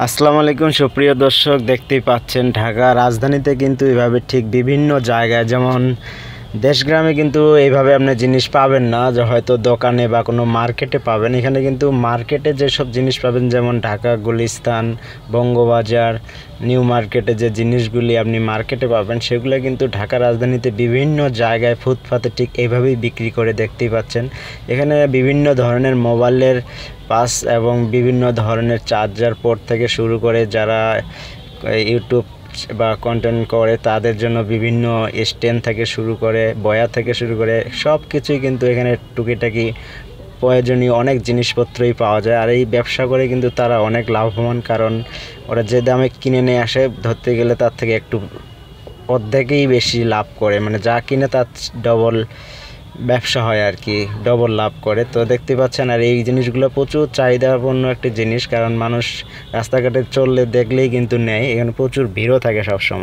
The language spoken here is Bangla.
আসসালামু আলাইকুম সুপ্রিয় দর্শক, দেখতেই পাচ্ছেন ঢাকা রাজধানীতে কিন্তু এভাবে ঠিক বিভিন্ন জায়গায় যেমন দেশগ্রামে কিন্তু এইভাবে আপনি জিনিস পাবেন না, যে হয়তো দোকানে বা কোনো মার্কেটে পাবেন। এখানে কিন্তু মার্কেটে যেসব জিনিস পাবেন, যেমন ঢাকা গুলিস্তান, বঙ্গবাজার, নিউ মার্কেটে যে জিনিসগুলি আপনি মার্কেটে পাবেন সেগুলো কিন্তু ঢাকা রাজধানীতে বিভিন্ন জায়গায় ফুটপাতে ঠিক এইভাবেই বিক্রি করে, দেখতেই পাচ্ছেন। এখানে বিভিন্ন ধরনের মোবাইলের পাস এবং বিভিন্ন ধরনের চার্জার পোর্ট থেকে শুরু করে যারা ইউটিউব বা কন্টেন্ট করে তাদের জন্য বিভিন্ন স্ট্যান্ড থেকে শুরু করে বয়া থেকে শুরু করে সব কিছুই কিন্তু এখানে টুকিটাকি প্রয়োজনীয় অনেক জিনিসপত্রই পাওয়া যায়। আর এই ব্যবসা করে কিন্তু তারা অনেক লাভবান, কারণ ওরা যে দামে কিনে নিয়ে আসে ধরতে গেলে তার থেকে একটু অর্ধেকেই বেশি লাভ করে, মানে যা কিনে তার ডবল ব্যবসা হয় আর কি, ডবল লাভ করে। তো দেখতে পাচ্ছেন, আর এই জিনিসগুলো প্রচুর চাহিদাপূর্ণ একটি জিনিস, কারণ মানুষ রাস্তাঘাটে চললে দেখলেই কিন্তু নেয়। এখানে প্রচুর ভিড়ও থাকে সবসময়।